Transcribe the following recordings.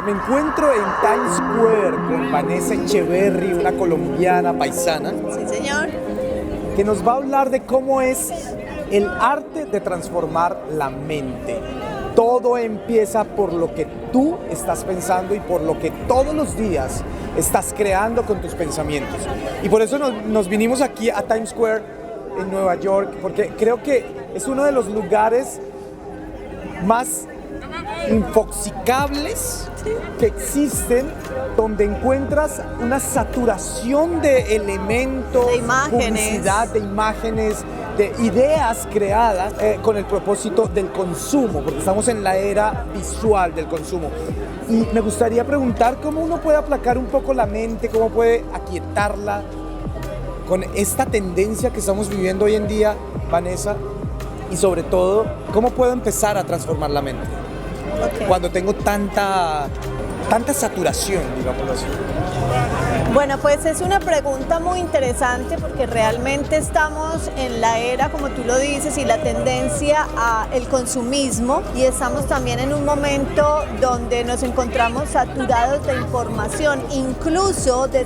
Me encuentro en Times Square con Vanessa Echeverry, una colombiana paisana. Sí, señor. Que nos va a hablar de cómo es el arte de transformar la mente. Todo empieza por lo que tú estás pensando y por lo que todos los días estás creando con tus pensamientos. Y por eso nos vinimos aquí a Times Square en Nueva York, porque creo que es uno de los lugares más infoxicables que existen, donde encuentras una saturación de elementos, de imágenes, publicidad, de imágenes, de ideas creadas con el propósito del consumo, porque estamos en la era visual del consumo. Y me gustaría preguntar cómo uno puede aplacar un poco la mente, cómo puede aquietarla con esta tendencia que estamos viviendo hoy en día, Vanessa, y sobre todo, cómo puedo empezar a transformar la mente. Okay. Cuando tengo tanta saturación, digámoslo así. Bueno, pues es una pregunta muy interesante porque realmente estamos en la era, como tú lo dices, y la tendencia al consumismo, y estamos también en un momento donde nos encontramos saturados de información, incluso de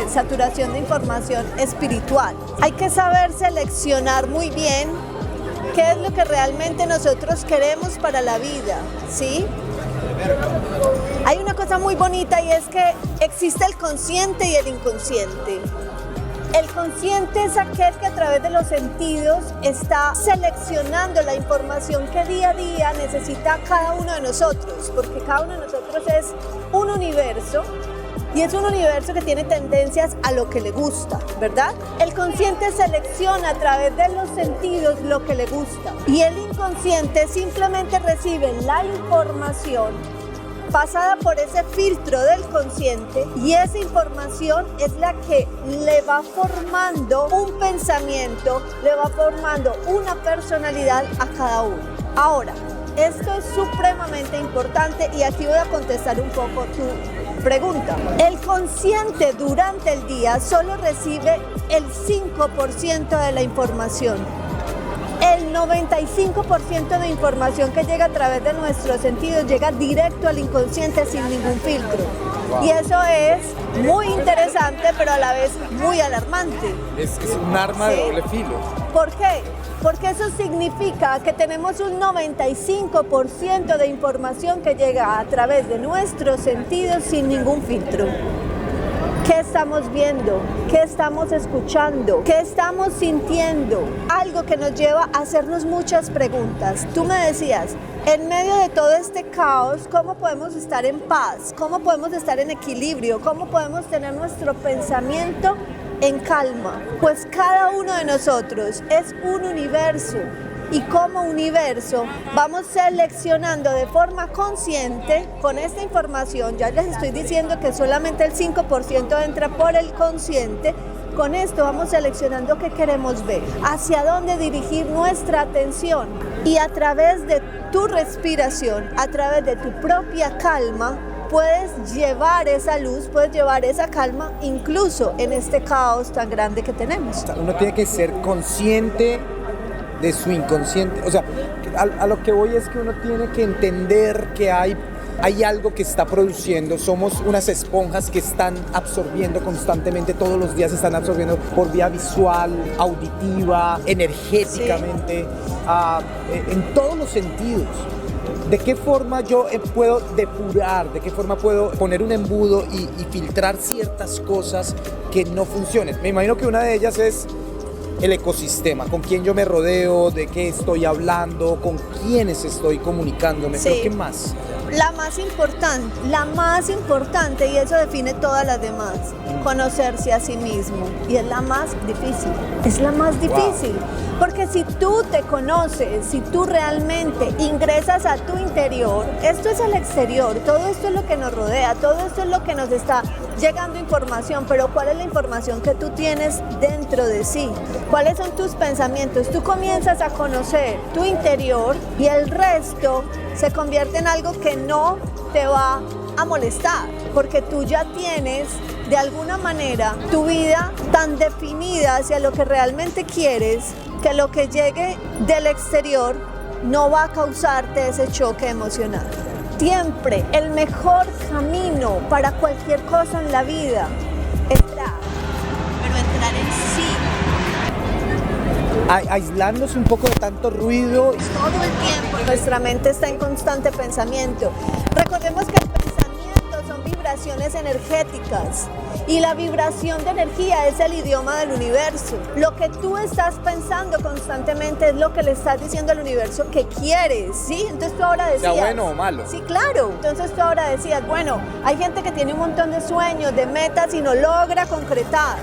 saturación de información espiritual. Hay que saber seleccionar muy bien qué es lo que realmente nosotros queremos para la vida, ¿sí? Hay una cosa muy bonita y es que existe el consciente y el inconsciente. El consciente es aquel que a través de los sentidos está seleccionando la información que día a día necesita cada uno de nosotros, porque cada uno de nosotros es un universo. Y es un universo que tiene tendencias a lo que le gusta, ¿verdad? El consciente selecciona a través de los sentidos lo que le gusta. Y el inconsciente simplemente recibe la información pasada por ese filtro del consciente, y esa información es la que le va formando un pensamiento, le va formando una personalidad a cada uno. Ahora, esto es supremamente importante y aquí voy a contestar un poco tu pregunta. El consciente durante el día solo recibe el 5% de la información. El 95% de información que llega a través de nuestros sentidos llega directo al inconsciente sin ningún filtro. Wow. Y eso es muy interesante, pero a la vez muy alarmante. Es un arma de doble filo. ¿Por qué? Porque eso significa que tenemos un 95% de información que llega a través de nuestros sentidos sin ningún filtro. ¿Qué estamos viendo? ¿Qué estamos escuchando? ¿Qué estamos sintiendo? Algo que nos lleva a hacernos muchas preguntas. Tú me decías, en medio de todo este caos, ¿cómo podemos estar en paz? ¿Cómo podemos estar en equilibrio? ¿Cómo podemos tener nuestro pensamiento en calma? Pues cada uno de nosotros es un universo. Y como universo vamos seleccionando de forma consciente con esta información. Ya les estoy diciendo que solamente el 5% entra por el consciente. Con esto vamos seleccionando qué queremos ver, hacia dónde dirigir nuestra atención, y a través de tu respiración, a través de tu propia calma, puedes llevar esa luz, puedes llevar esa calma incluso en este caos tan grande que tenemos. Uno tiene que ser consciente de su inconsciente. O sea, a lo que voy es que uno tiene que entender que hay algo que está produciendo. Somos unas esponjas que están absorbiendo constantemente, todos los días están absorbiendo por vía visual, auditiva, energéticamente, sí. En todos los sentidos. ¿De qué forma yo puedo depurar? ¿De qué forma puedo poner un embudo y filtrar ciertas cosas que no funcionen? Me imagino que una de ellas es el ecosistema, con quién yo me rodeo, de qué estoy hablando, con quiénes estoy comunicándome, sí. Pero ¿qué más? La más importante, y eso define todas las demás, conocerse a sí mismo, y es la más difícil, wow. Porque si tú te conoces, si tú realmente ingresas a tu interior, esto es el exterior, todo esto es lo que nos rodea, todo esto es lo que nos está llegando información, pero ¿cuál es la información que tú tienes dentro de sí? ¿Cuáles son tus pensamientos? Tú comienzas a conocer tu interior y el resto se convierte en algo que no te va a molestar, porque tú ya tienes de alguna manera tu vida tan definida hacia lo que realmente quieres, que lo que llegue del exterior no va a causarte ese choque emocional. Siempre el mejor camino para cualquier cosa en la vida es entrar, pero entrar en sí. Aislándose un poco de tanto ruido. Todo el tiempo nuestra mente está en constante pensamiento. Recordemos que el pensamiento son vibraciones energéticas y la vibración de energía es el idioma del universo. Lo que tú estás pensando constantemente es lo que le estás diciendo al universo que quieres, ¿sí? Entonces tú ahora decías... ¿Sea bueno o malo? Sí, claro. Entonces tú ahora decías, bueno, hay gente que tiene un montón de sueños, de metas y no logra concretar.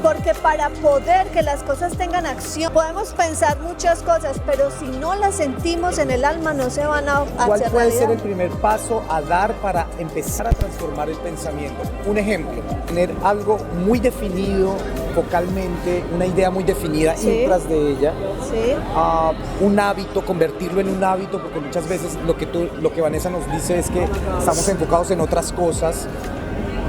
Porque para poder que las cosas tengan acción, podemos pensar muchas cosas, pero si no las sentimos en el alma no se van a hacer realidad. ¿Cuál puede ser el primer paso a dar para empezar a transformar el pensamiento? Un ejemplo, tener algo muy definido focalmente, una idea muy definida, Sí. ir tras de ella. Sí. Un hábito, convertirlo en un hábito, porque muchas veces lo que Vanessa nos dice es que estamos enfocados en otras cosas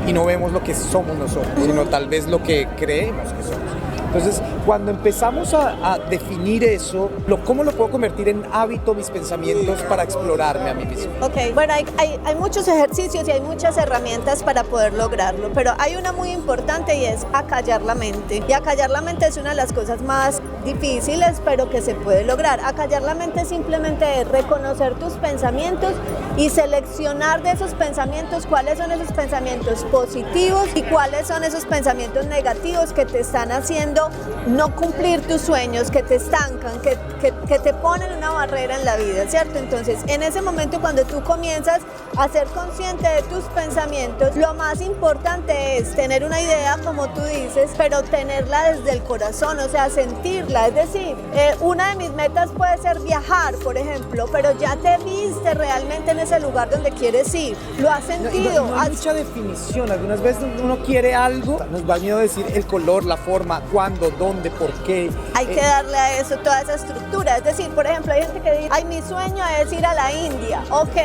y no vemos lo que somos nosotros, sino tal vez lo que creemos que somos. Entonces, cuando empezamos a definir eso, ¿cómo lo puedo convertir en hábito mis pensamientos para explorarme a mí mismo? Ok, bueno, hay muchos ejercicios y hay muchas herramientas para poder lograrlo, pero hay una muy importante y es acallar la mente. Y acallar la mente es una de las cosas más difíciles, pero que se puede lograr. Acallar la mente simplemente es reconocer tus pensamientos y seleccionar de esos pensamientos cuáles son esos pensamientos positivos y cuáles son esos pensamientos negativos que te están haciendo no cumplir tus sueños, que te estancan, que te ponen una barrera en la vida, ¿cierto? Entonces, en ese momento cuando tú comienzas a ser consciente de tus pensamientos, lo más importante es tener una idea, como tú dices, pero tenerla desde el corazón, o sea, sentirla. Es decir, una de mis metas puede ser viajar, por ejemplo, pero ya te viste realmente en ese lugar donde quieres ir, lo has sentido. No hay mucha definición. Algunas veces uno quiere algo, nos da miedo decir el color, la forma, cuándo, dónde, por qué. Hay que darle a eso toda esa estructura. Es decir, por ejemplo, hay gente que dice, ay, mi sueño es ir a la India. Ok,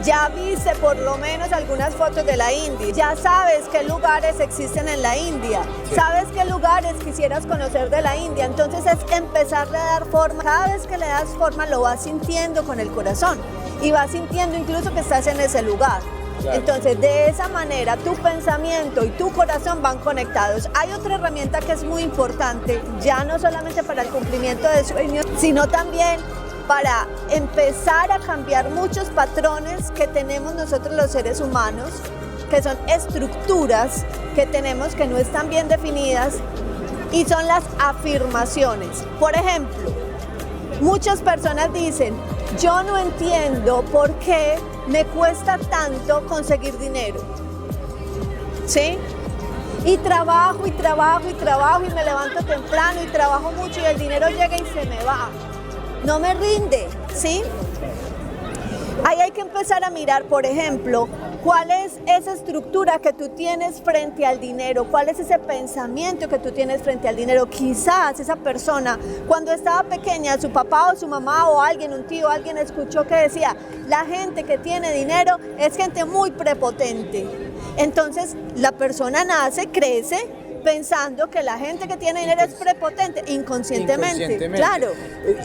ya viste por lo menos algunas fotos de la India. Ya sabes qué lugares existen en la India. Sí. Sabes qué lugares quisieras conocer de la India. Entonces es empezarle a dar forma. Cada vez que le das forma lo vas sintiendo con el corazón. Y vas sintiendo incluso que estás en ese lugar. Claro. Entonces, de esa manera, tu pensamiento y tu corazón van conectados. Hay otra herramienta que es muy importante, ya no solamente para el cumplimiento de sueños, sino también para empezar a cambiar muchos patrones que tenemos nosotros los seres humanos, que son estructuras que tenemos que no están bien definidas, y son las afirmaciones. Por ejemplo, muchas personas dicen, yo no entiendo por qué me cuesta tanto conseguir dinero, ¿sí? Y trabajo y trabajo y trabajo y me levanto temprano y trabajo mucho y el dinero llega y se me va. No me rinde, ¿sí? Ahí hay que empezar a mirar, por ejemplo, cuál es esa estructura que tú tienes frente al dinero, cuál es ese pensamiento que tú tienes frente al dinero. Quizás esa persona, cuando estaba pequeña, su papá o su mamá o alguien, un tío, alguien escuchó que decía, la gente que tiene dinero es gente muy prepotente. Entonces, la persona nace, crece, pensando que la gente que tiene dinero es prepotente, inconscientemente. Claro.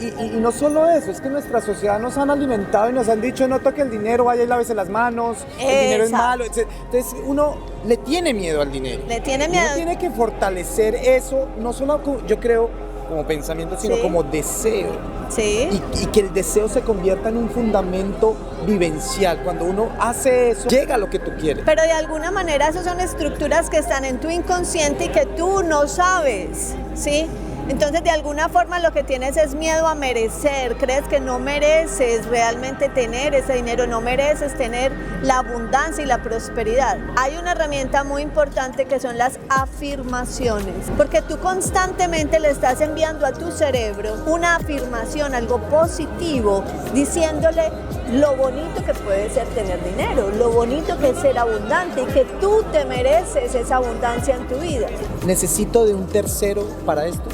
Y no solo eso, es que nuestra sociedad nos han alimentado y nos han dicho no toque el dinero, vaya y lávese las manos, el dinero es malo. Entonces uno le tiene miedo al dinero. Le tiene miedo. Uno tiene que fortalecer eso, no solo yo creo como pensamiento, sino Sí. como deseo. Sí. Y que el deseo se convierta en un fundamento vivencial. Cuando uno hace eso, llega a lo que tú quieres. Pero de alguna manera esas son estructuras que están en tu inconsciente y que tú no sabes, ¿sí? Entonces de alguna forma lo que tienes es miedo a merecer, crees que no mereces realmente tener ese dinero, no mereces tener la abundancia y la prosperidad. Hay una herramienta muy importante que son las afirmaciones, porque tú constantemente le estás enviando a tu cerebro una afirmación, algo positivo, diciéndole lo bonito que puede ser tener dinero, lo bonito que es ser abundante y que tú te mereces esa abundancia en tu vida. ¿Necesito de un tercero para esto?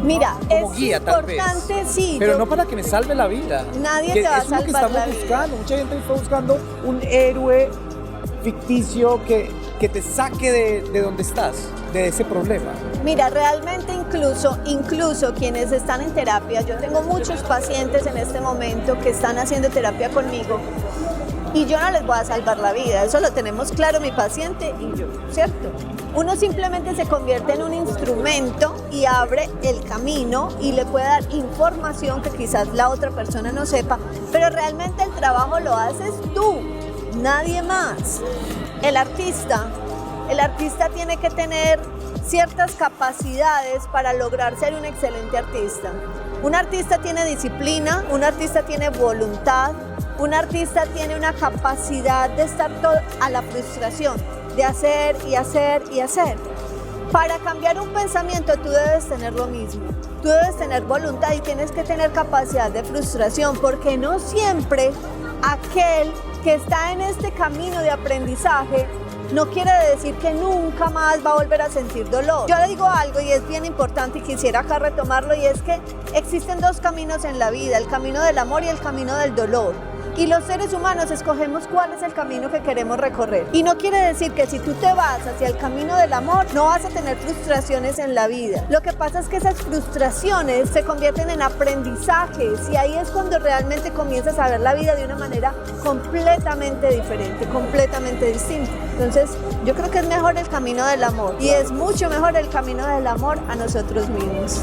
Mira, Como es guía, tal vez. importante, sí. Pero no para que me salve la vida. Nadie Que te va a es lo que salvar estamos la vida. buscando. Mucha gente está buscando un héroe ficticio que te saque de donde estás, de ese problema. Mira, realmente incluso quienes están en terapia, yo tengo muchos pacientes en este momento que están haciendo terapia conmigo y yo no les voy a salvar la vida, eso lo tenemos claro mi paciente y yo, ¿cierto? Uno simplemente se convierte en un instrumento y abre el camino y le puede dar información que quizás la otra persona no sepa, pero realmente el trabajo lo haces tú, nadie más. El artista tiene que tener ciertas capacidades para lograr ser un excelente artista. Un artista tiene disciplina, un artista tiene voluntad, un artista tiene una capacidad de estar todo a la frustración, de hacer y hacer y hacer. Para cambiar un pensamiento tú debes tener lo mismo. Tú debes tener voluntad y tienes que tener capacidad de frustración, porque no siempre aquel que está en este camino de aprendizaje no quiere decir que nunca más va a volver a sentir dolor. Yo le digo algo y es bien importante y quisiera acá retomarlo, y es que existen dos caminos en la vida, el camino del amor y el camino del dolor. Y los seres humanos escogemos cuál es el camino que queremos recorrer. Y no quiere decir que si tú te vas hacia el camino del amor, no vas a tener frustraciones en la vida. Lo que pasa es que esas frustraciones se convierten en aprendizajes y ahí es cuando realmente comienzas a ver la vida de una manera completamente diferente, completamente distinta. Entonces, yo creo que es mejor el camino del amor y es mucho mejor el camino del amor a nosotros mismos.